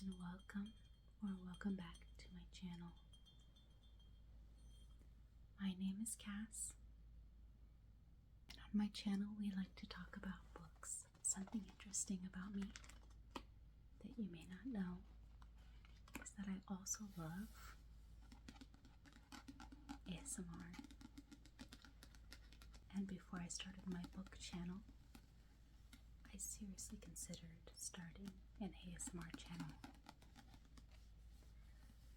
and welcome back to my channel. My name is Cass, and on my channel we like to talk about books. Something interesting about me that you may not know is that I also love ASMR. And before I started my book channel, I seriously considered starting an ASMR channel.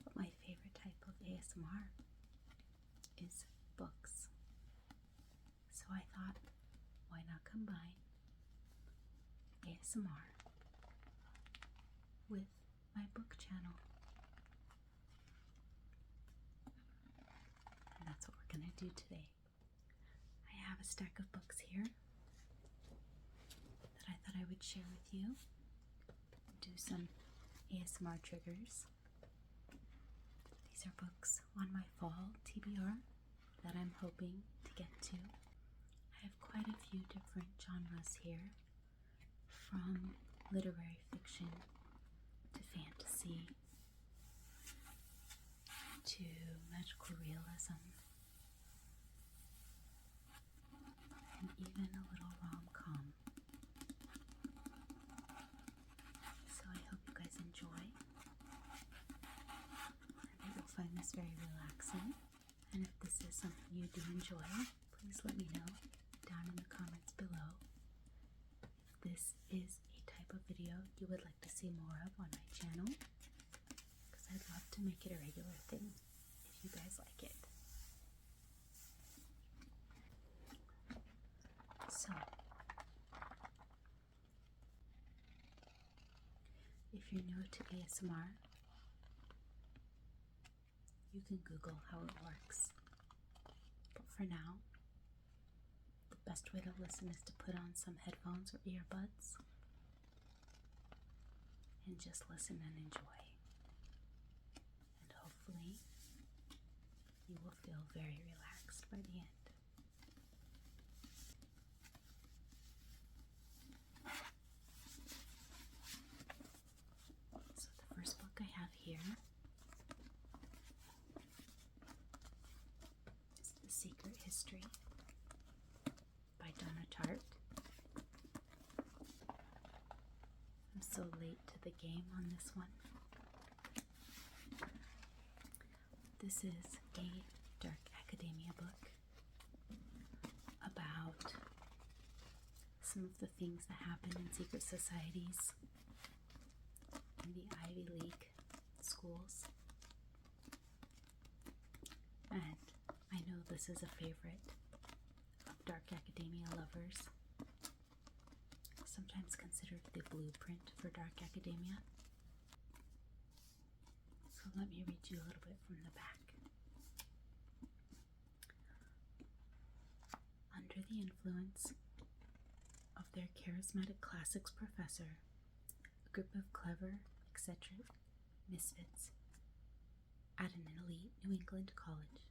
But my favorite type of ASMR is books. So I thought, why not combine ASMR with my book channel? And that's what we're going to do today. I have a stack of books here that I thought I would share with you. Do some ASMR triggers. These are books on my fall TBR that I'm hoping to get to. I have quite a few different genres here, from literary fiction to fantasy to magical realism and even a little rom-com. So I hope you guys enjoy, and that you'll find this very relaxing. And if this is something you do enjoy, please let me know down in the comments below if this is a type of video you would like to see more of on my channel, because I'd love to make it a regular thing if you guys like it. So, if you're new to ASMR, you can Google how it works. But for now, the best way to listen is to put on some headphones or earbuds and just listen and enjoy. And hopefully, you will feel very relaxed by the end. So the first book I have here is The Secret History by Donna Tartt. I'm so late to the game on this one. This is a dark academia book about some of the things that happen in secret societies in the Ivy League schools. And I know this is a favorite of dark academia lovers, sometimes considered the blueprint for dark academia. So let me read you a little bit from the back. Under the influence of their charismatic classics professor, a group of clever, eccentric misfits at an elite New England college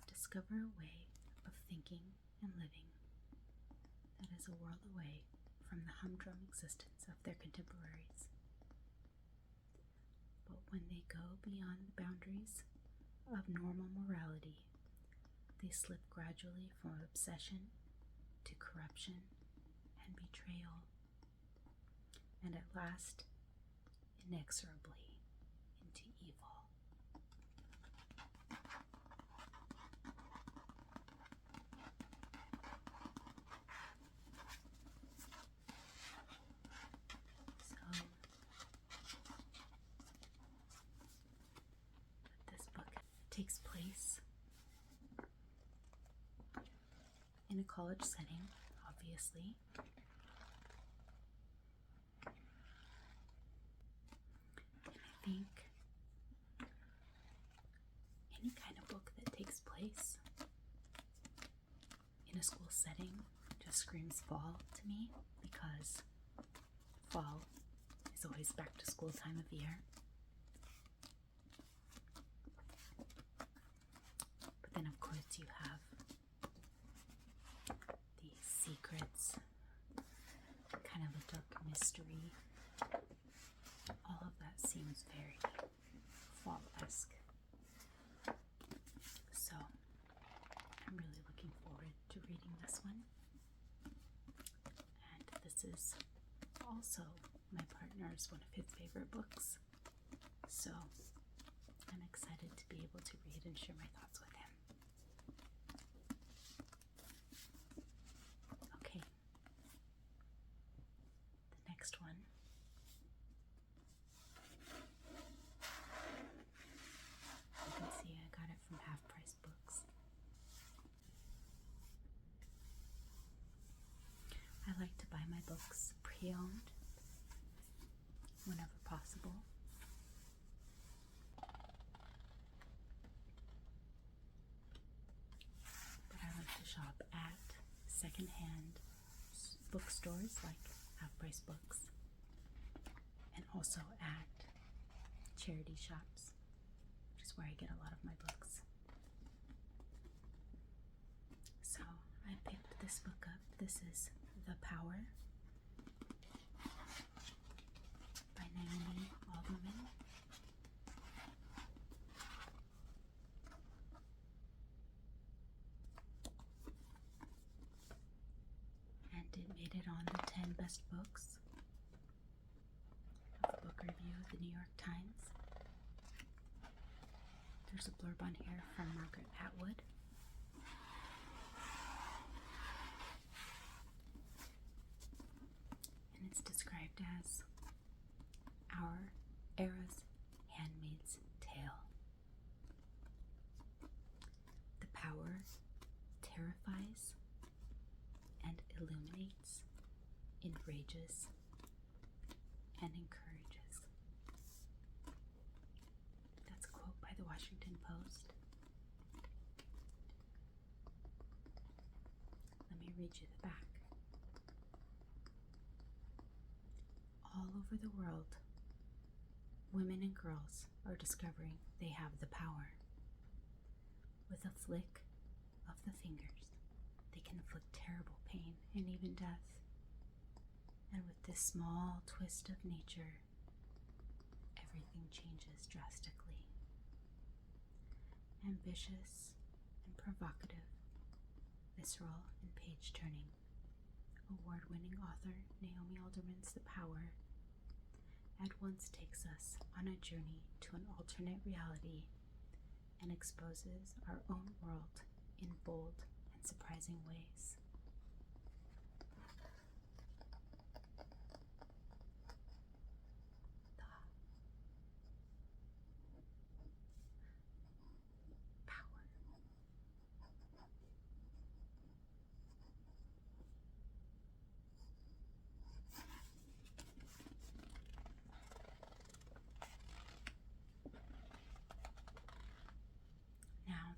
discover a way of thinking and living that is a world away from the humdrum existence of their contemporaries. But when they go beyond the boundaries of normal morality, they slip gradually from obsession to corruption and betrayal, and at last, inexorably, into evil. So, this book takes place in a college setting, obviously. And I think any kind of book that takes place in a school setting just screams fall to me, because fall is always back to school time of year. But then of course you have the secrets, kind of a dark mystery. All of that seems also my partner's one of his favorite books. So I'm excited to be able to read and share my thoughts with him. Okay. The next one. You can see I got it from Half Price Books. I like to buy my books pre-owned whenever possible. But I like to shop at secondhand bookstores like Half Price Books, and also at charity shops, which is where I get a lot of my books. So I picked this book up. This is The Power by Naomi Alderman. And it made it on the 10 best books of the book review of the New York Times. There's a blurb on here from Margaret Atwood. And it's described as our era's Handmaid's Tale. The power terrifies and illuminates, enrages, and encourages. That's a quote by the Washington Post. Let me read you the back. All over the world, women and girls are discovering they have the power. With a flick of the fingers, they can inflict terrible pain and even death. And with this small twist of nature, everything changes drastically. Ambitious and provocative, visceral and page-turning, award-winning author Naomi Alderman's The Power at once takes us on a journey to an alternate reality and exposes our own world in bold and surprising ways.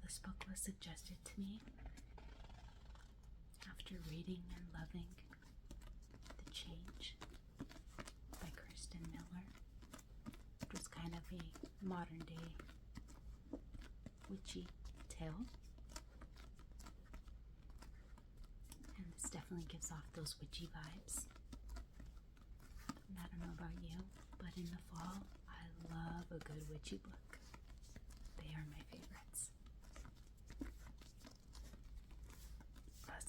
This book was suggested to me after reading and loving The Change by Kirsten Miller. It was kind of a modern day witchy tale. And this definitely gives off those witchy vibes. And I don't know about you, but in the fall, I love a good witchy book. They are my favorites.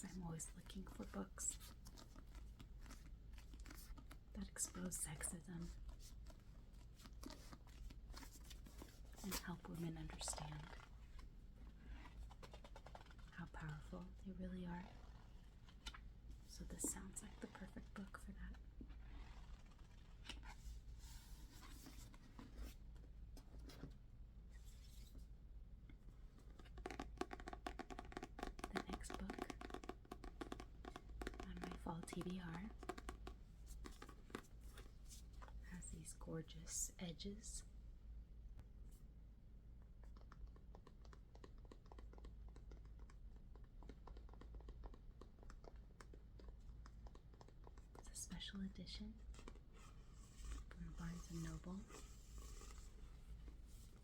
I'm always looking for books that expose sexism and help women understand how powerful they really are. So this sounds like the perfect book for that. The next book on my fall TBR has these gorgeous edges. It's a special edition from Barnes & Noble.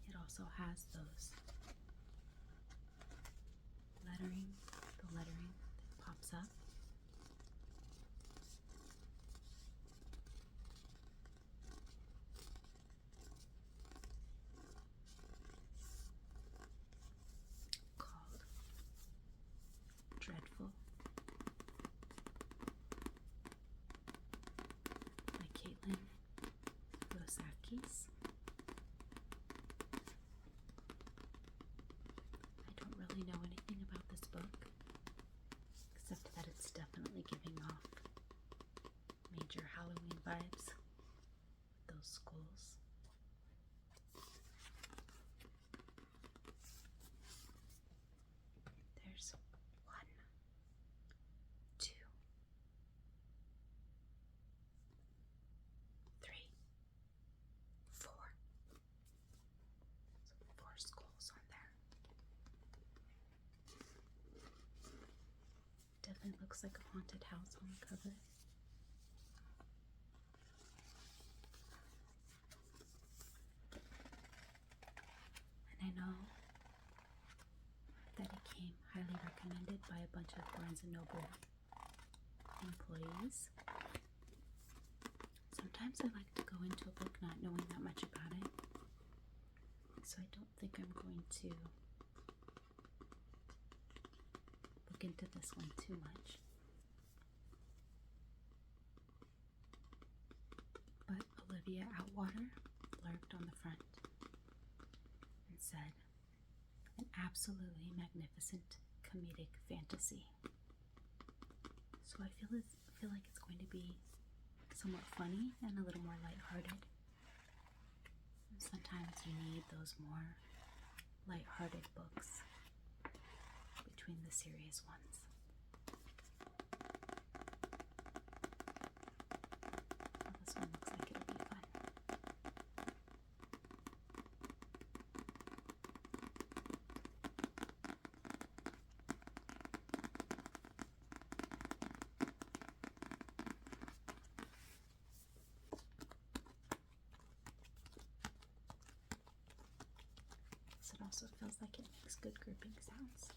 It also has those lettering, the lettering that pops up. Called Dreadful by piece. I don't really know anything about this book, except that it's definitely giving off major Halloween vibes with those skulls. There's 1, 2, 3, 4. So 4 skulls on there. Definitely looks like a haunted house on the cover. And I know that it came highly recommended by a bunch of Barnes & Noble employees. Sometimes I like to go into a book not knowing that much about it, so I don't think I'm going to look into this one too much. But Olivia Atwater blurbed on the front and said, "An absolutely magnificent comedic fantasy." So I feel like it's going to be somewhat funny and a little more lighthearted. And sometimes you need those more lighthearted books between the serious ones. Well, this one looks like it'll be fun. It also feels like it makes good gripping sounds.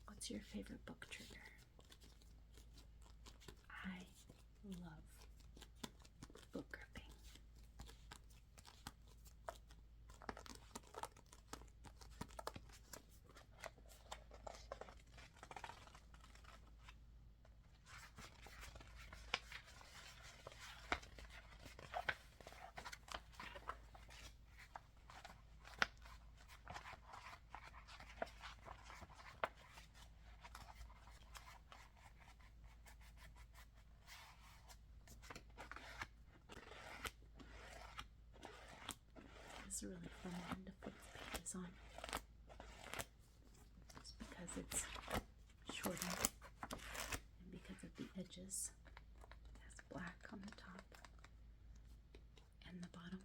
What's your favorite book trigger? I love book gripping. It's a really fun one to flip the pages on, just because it's shorter and because of the edges. It has black on the top and the bottom.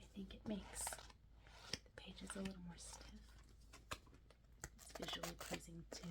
I think it makes the pages a little more stiff. It's visually pleasing too.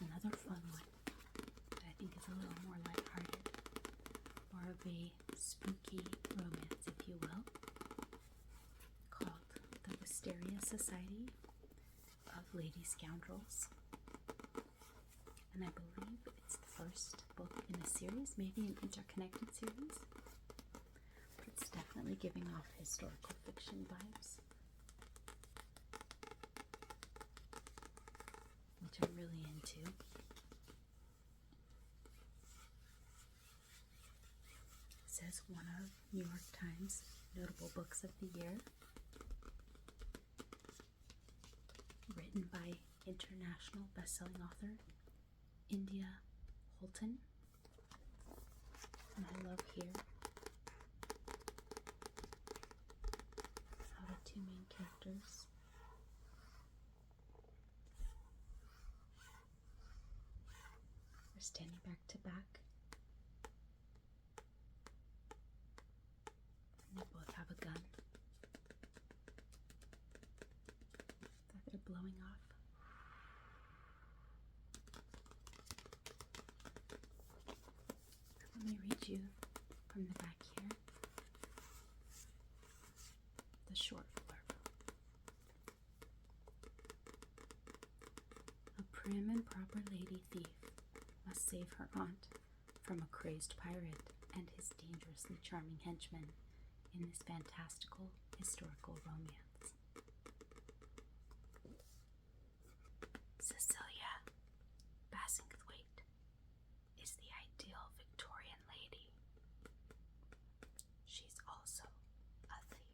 Another fun one that I think is a little more lighthearted, more of a spooky romance, if you will, called The Wisteria Society of Lady Scoundrels. And I believe it's the first book in a series, maybe an interconnected series, but it's definitely giving off historical fiction vibes, which I'm really into. It says one of New York Times notable books of the year, written by international best-selling author India Holton. And I love here how the two main characters are standing back to back, and they both have a gun that they're blowing off. Let me read you from the back here the short blurb. A prim and proper lady thief must save her aunt from a crazed pirate and his dangerously charming henchman in this fantastical historical romance. Cecilia Basingthwaite is the ideal Victorian lady. She's also a thief.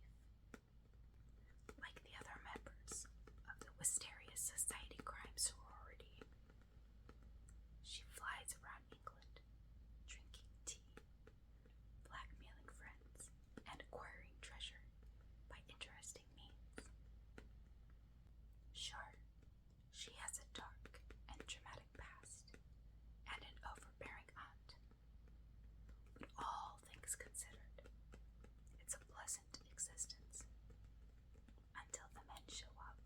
Like the other members of the Wisteria Society crime sorority, she flies around England, drinking tea, blackmailing friends, and acquiring treasure by interesting means. Sure, she has a dark and dramatic past and an overbearing aunt, but all things considered, it's a pleasant existence until the men show up.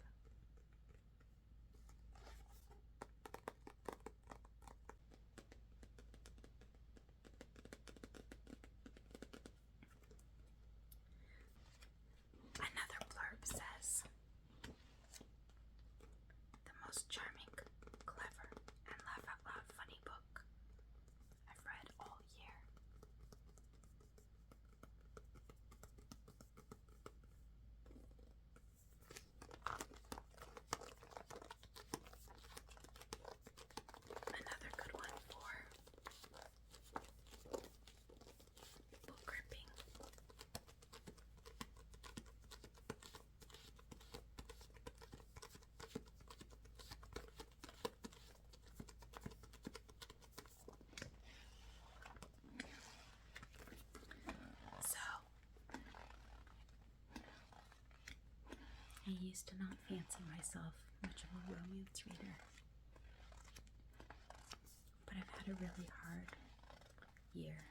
Another blurb says, the most charming, clever, and laugh-out-loud funny book I've read all year. Another good one for book gripping. So, I used to not fancy myself much of a romance reader, but I've had a really hard year.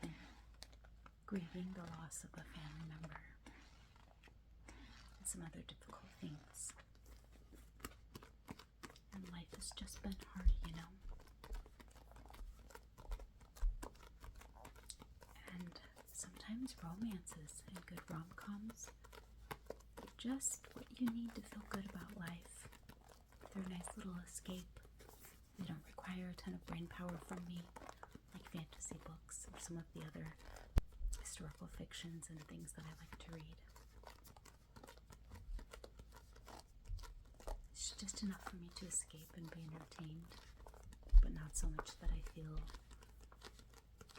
Been grieving the loss of a family member and some other difficult things. And life has just been hard, you know. And sometimes romances and good rom-coms are just what you need to feel good about life. They're a nice little escape. They don't require a ton of brain power from me, like fantasy books or some of the other historical fictions and things that I like to read. It's just enough for me to escape and be entertained, but not so much that I feel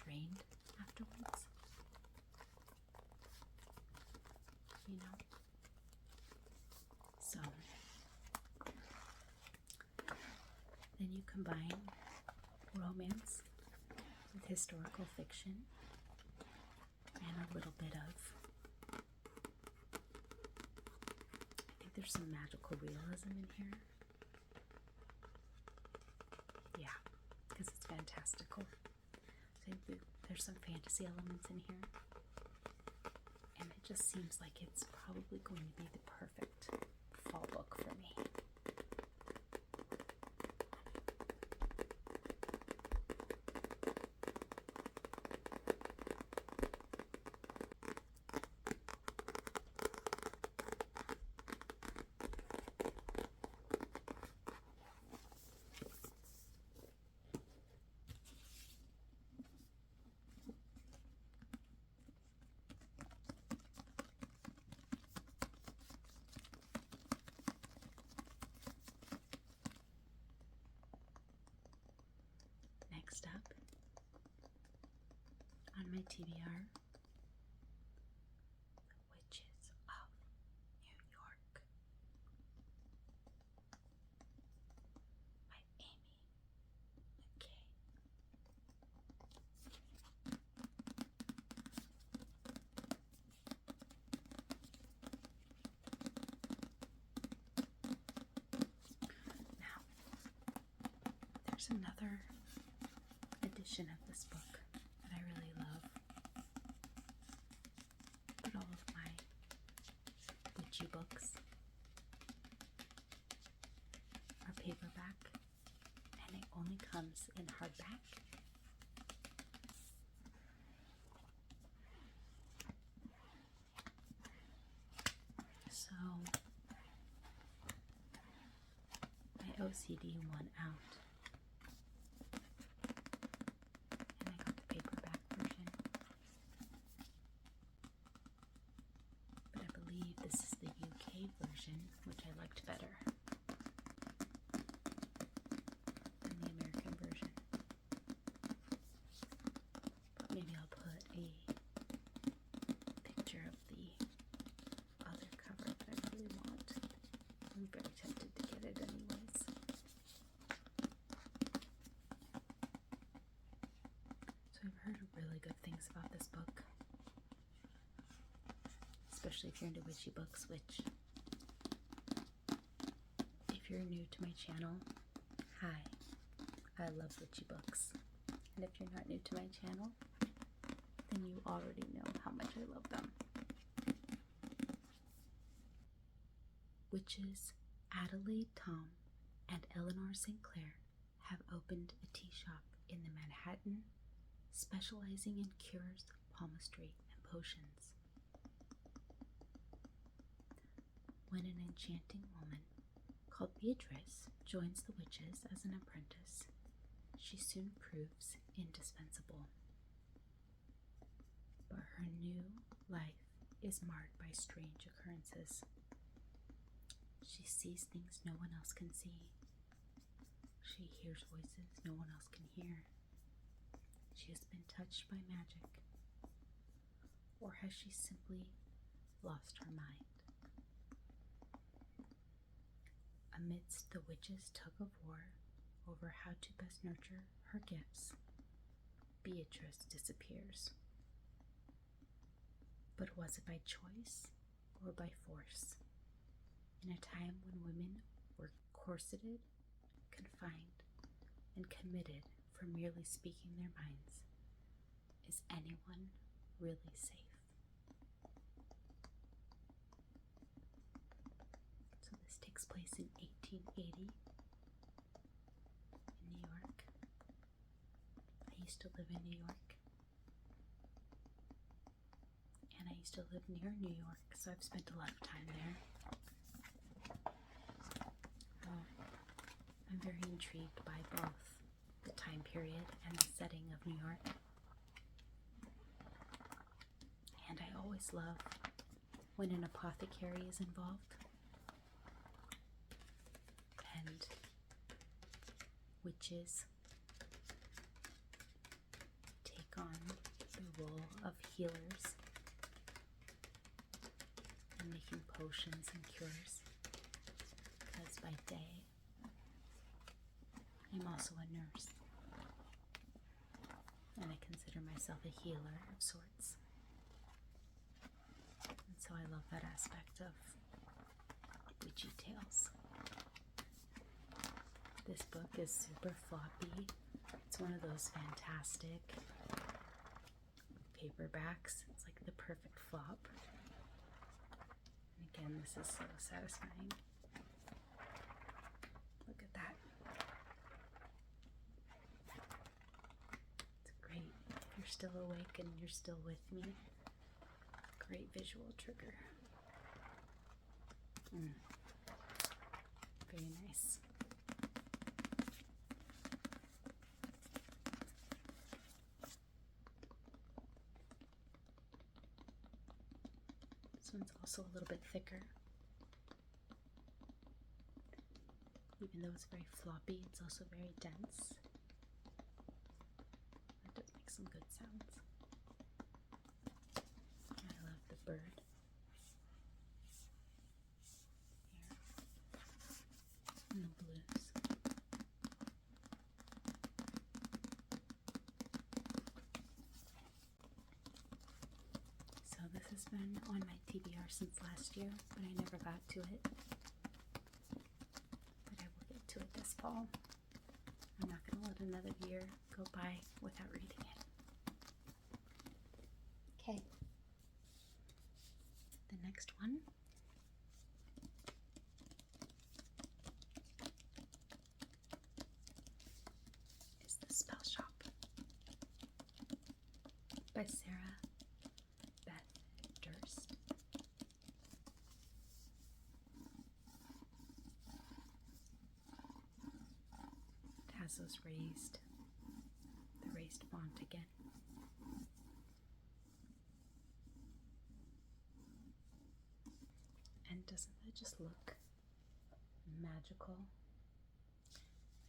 drained afterwards. You know? So, then you combine romance with historical fiction and a little bit of, I think there's some magical realism in here. Yeah, because it's fantastical. So there's some fantasy elements in here. And it just seems like it's probably going to be the perfect fall book for me. Next up, on my TBR, The Witches of New York by Amy McKay. Now, there's another edition of this book that I really love, but all of my witchy books are paperback, and it only comes in hardback OCD won out. And I got the paperback version. But I believe this is the UK version, which I liked better than the American version. But maybe I'll put a picture of the other cover that I really want. I'm very tempted to get it anyways. So I've heard really good things about this book, especially if you're into witchy books, which, if you're new to my channel, hi, I love witchy books. And if you're not new to my channel, then you already know how much I love them. Witches Adelaide Tom and Eleanor St. Clair have opened a tea shop in the Manhattan, specializing in cures, palmistry, and potions. When an enchanting woman called Beatrice joins the witches as an apprentice, she soon proves indispensable. But her new life is marred by strange occurrences. She sees things no one else can see. She hears voices no one else can hear. She has been touched by magic. Or has she simply lost her mind? Amidst the witches' tug of war over how to best nurture her gifts, Beatrice disappears. But was it by choice or by force? In a time when women were corseted, confined, and committed for merely speaking their minds, is anyone really safe? So this takes place in 1880 in New York. I used to live in New York. And I used to live near New York, so I've spent a lot of time there. I'm very intrigued by both the time period and the setting of New York. And I always love when an apothecary is involved and witches take on the role of healers and making potions and cures. Because by day, I'm also a nurse, and I consider myself a healer of sorts. And so I love that aspect of witchy tales. This book is super floppy. It's one of those fantastic paperbacks. It's like the perfect flop. And again, this is so satisfying. Look at that. It's great. If you're still awake and you're still with me, great visual trigger. Very nice. This one's also a little bit thicker. Even though it's very floppy, it's also very dense. It does make some good sounds. I love the bird. Here. And the blues. So this has been on my TBR since last year, but I never got to it. To it this fall. I'm not going to let another year go by without reading it. Okay. The next one is The Spell Shop by Sarah Beth Durst. the raised font again. And doesn't that just look magical?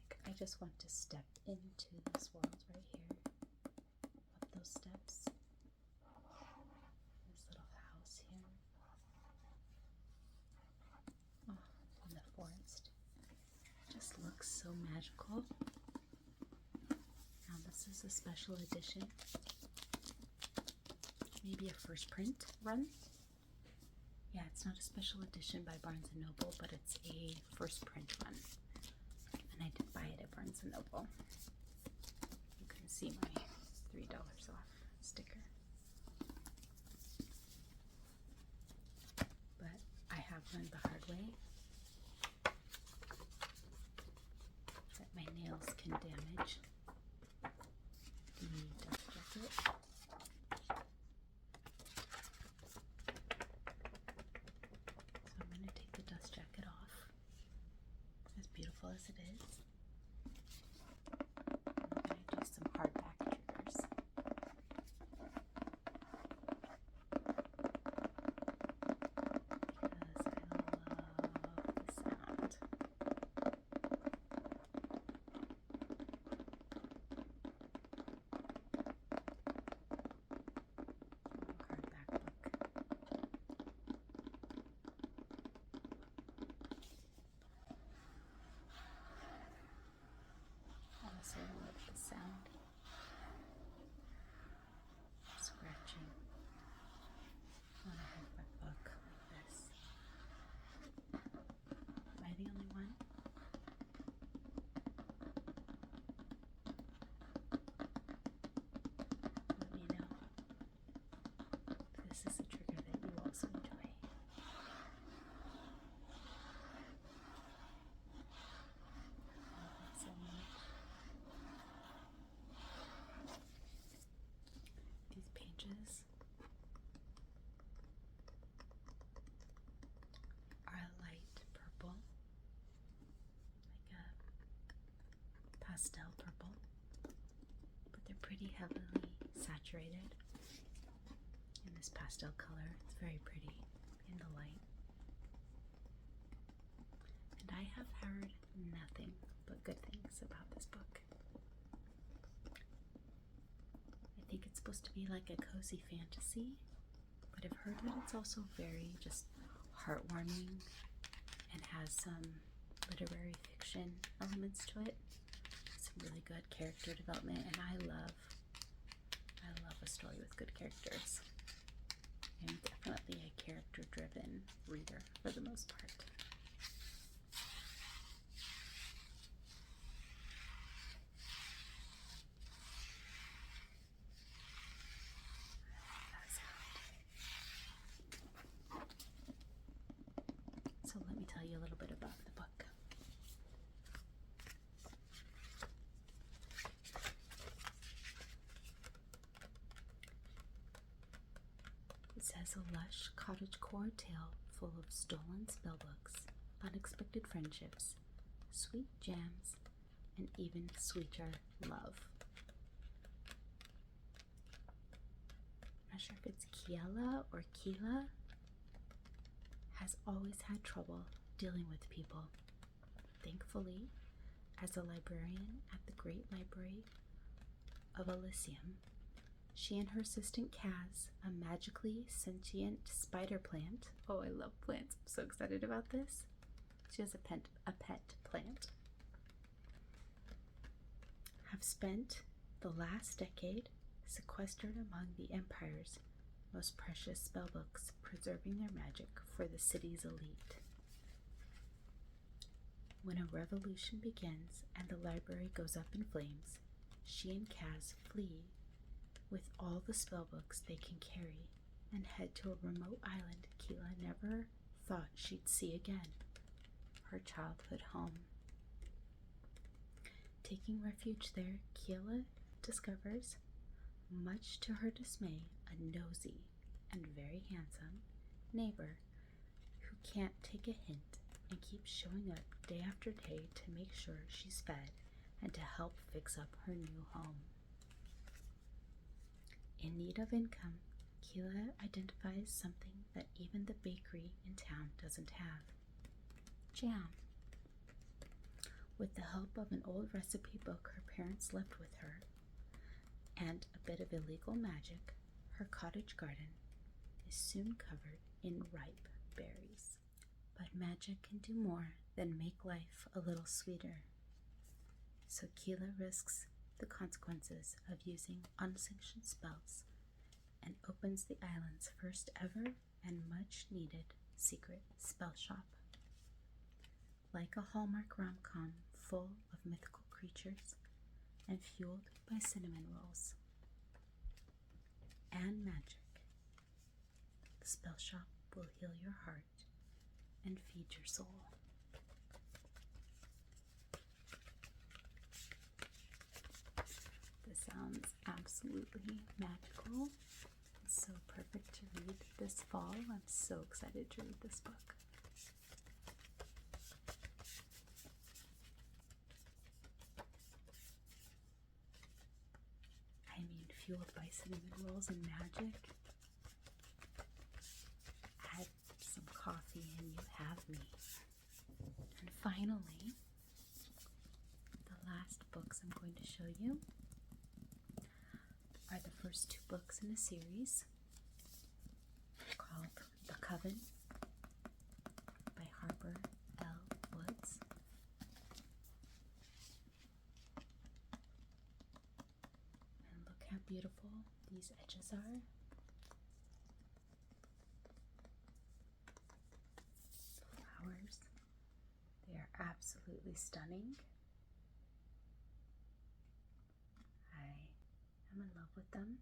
Like, I just want to step into this world right here. Up those steps. This little house here. Oh, in the forest. Just looks so magical. Now this is a special edition. Maybe a first print run. Yeah, it's not a special edition by Barnes & Noble, but it's a first print run. And I did buy it at Barnes & Noble. You can see my $3 off sticker. But I have learned the hard way that my nails can damage the dust jacket. As it is. I'm going to do some hardback triggers. Because I love the sound. Hardback book. So I love the sound. Scratching on a hardback book like this. Am I the only one? Let me know if this is a trigger that you also enjoy. I love it so much. These pages are a light purple, like a pastel purple, but they're pretty heavily saturated in this pastel color. It's very pretty in the light. And I have heard nothing but good things about this book. I think it's supposed to be like a cozy fantasy, but I've heard that it's also very just heartwarming and has some literary fiction elements to it. Some really good character development, and I love a story with good characters. I'm definitely a character-driven reader for the most part. So let me tell you a little bit about the book. It says a lush cottagecore tale full of stolen spellbooks, unexpected friendships, sweet jams, and even sweeter love. I'm not sure if it's Kiela or Keela. Has always had trouble dealing with people. Thankfully, as a librarian at the Great Library of Elysium, she and her assistant Kaz, a magically sentient spider plant. Oh, I love plants. I'm so excited about this. She has a pet plant. Have spent the last decade sequestered among the Empire's most precious spellbooks, preserving their magic for the city's elite. When a revolution begins and the library goes up in flames, she and Kaz flee with all the spellbooks they can carry and head to a remote island Keela never thought she'd see again, her childhood home. Taking refuge there, Keela discovers, much to her dismay, a nosy and very handsome neighbor who can't take a hint and keeps showing up day after day to make sure she's fed and to help fix up her new home. In need of income, Keela identifies something that even the bakery in town doesn't have: jam. With the help of an old recipe book her parents left with her and a bit of illegal magic, her cottage garden is soon covered in ripe berries. But magic can do more than make life a little sweeter. So Keela risks the consequences of using unsanctioned spells and opens the island's first ever and much needed secret spell shop. Like a Hallmark rom-com full of mythical creatures and fueled by cinnamon rolls and magic, the spell shop will heal your heart and feed your soul. This sounds absolutely magical. It's so perfect to read this fall. I'm so excited to read this book. I mean, fueled by cinnamon rolls and magic. Add some coffee and you have me. And finally, the last books I'm going to show you are the first 2 books in a series called The Coven by Harper L. Woods. And look how beautiful these edges are. The flowers, they are absolutely stunning. I'm in love with them.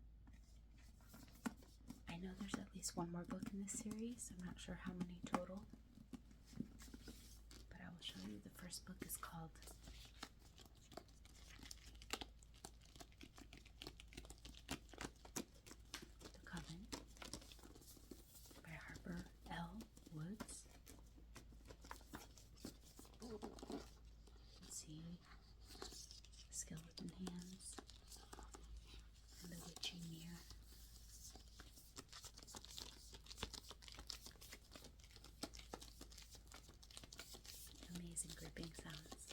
I know there's at least one more book in this series. I'm not sure how many total, but I will show you. The first book is called The Coven by Harper L. Woods. Let's see, skeleton hands. The witchy mirror. Amazing gripping sounds.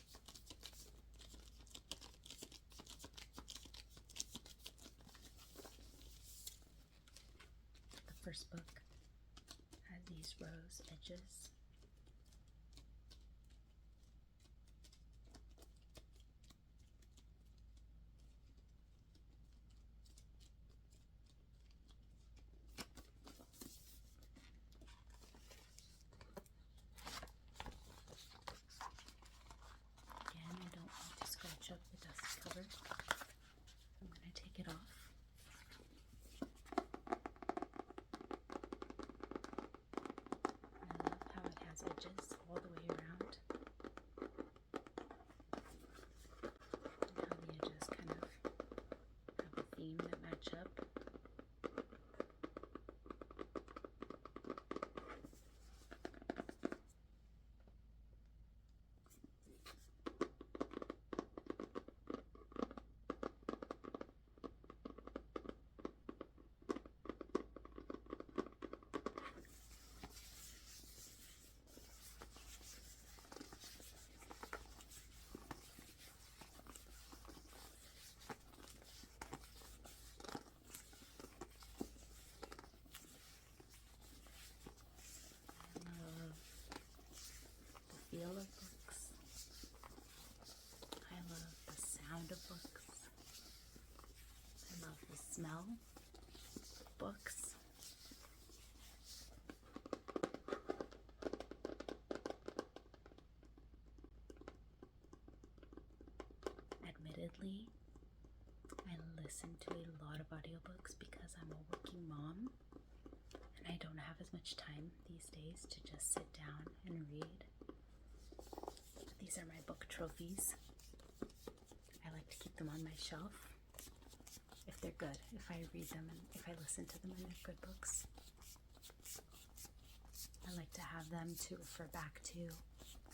The first book has these rose edges. Up the dust cover. I'm going to take it off. I love how it has edges all the way around. And how the edges kind of have a theme that match up. Feel of books. I love the sound of books. I love the smell of books. Admittedly, I listen to a lot of audiobooks because I'm a working mom and I don't have as much time these days to just sit down and read. These are my book trophies. I like to keep them on my shelf if they're good, if I read them and if I listen to them and they're good books. I like to have them to refer back to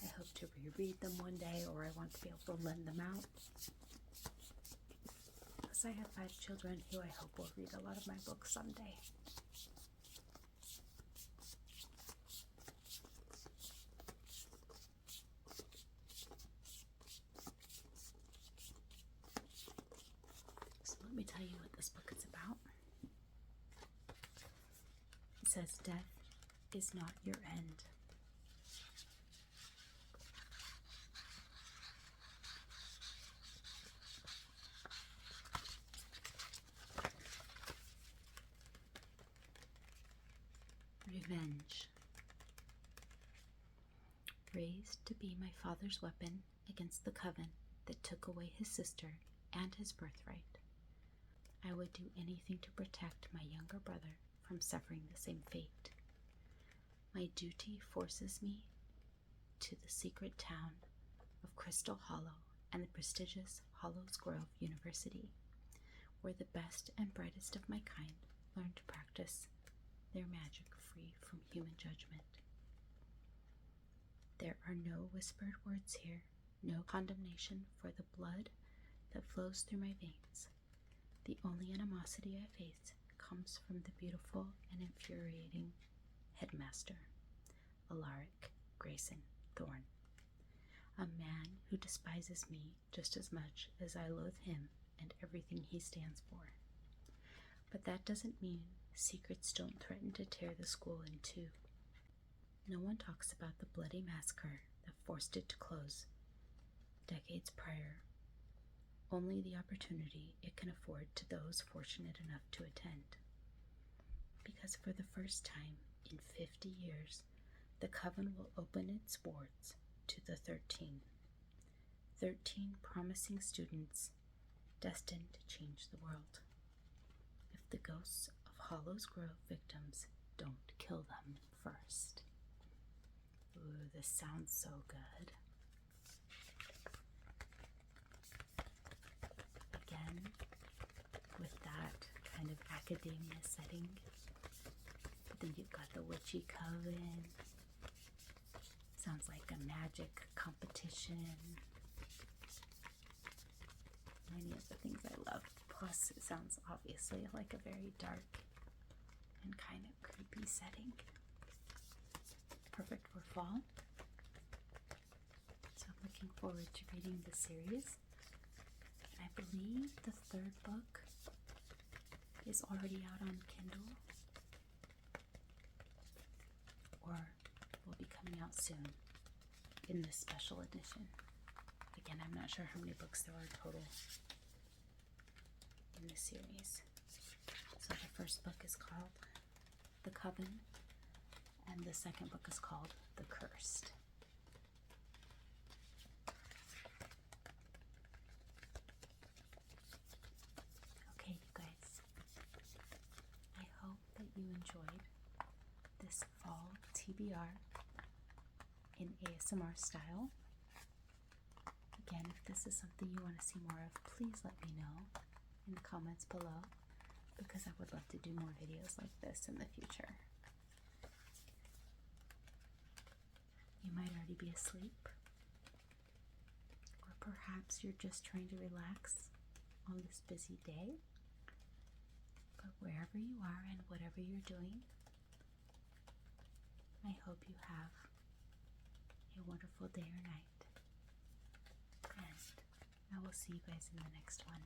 I hope to reread them one day, or I want to be able to lend them out. Plus, I have 5 children who I hope will read a lot of my books someday. So let me tell you what this book is about. It says, "Death is not your end." Revenge. Raised to be my father's weapon against the coven that took away his sister and his birthright, I would do anything to protect my younger brother from suffering the same fate. My duty forces me to the secret town of Crystal Hollow and the prestigious Hollows Grove University, where the best and brightest of my kind learn to practice their magic free from human judgment. There are no whispered words here, no condemnation for the blood that flows through my veins. The only animosity I face comes from the beautiful and infuriating headmaster, Alaric Grayson Thorne, a man who despises me just as much as I loathe him and everything he stands for. But that doesn't mean secrets don't threaten to tear the school in two. No one talks about the bloody massacre that forced it to close decades prior, only the opportunity it can afford to those fortunate enough to attend. Because for the first time in 50 years, the coven will open its wards to the 13. 13 promising students destined to change the world, if the ghosts of Hollows Grove victims don't kill them first. Ooh, this sounds so good. Again, with that kind of academia setting, but then you've got the witchy coven. Sounds like a magic competition. Many of the things I love. Plus, it sounds obviously like a very dark and kind of creepy setting. Perfect for fall. So I'm looking forward to reading the series. I believe the 3rd book is already out on Kindle, or will be coming out soon in this special edition. Again, I'm not sure how many books there are total in this series. So the first book is called The Coven, and the second book is called The Cursed. Okay, you guys, I hope that you enjoyed this fall TBR in ASMR style. Again, if this is something you want to see more of, please let me know in the comments below, because I would love to do more videos like this in the future. You might already be asleep, or perhaps you're just trying to relax on this busy day. But wherever you are and whatever you're doing, I hope you have a wonderful day or night. And I will see you guys in the next one.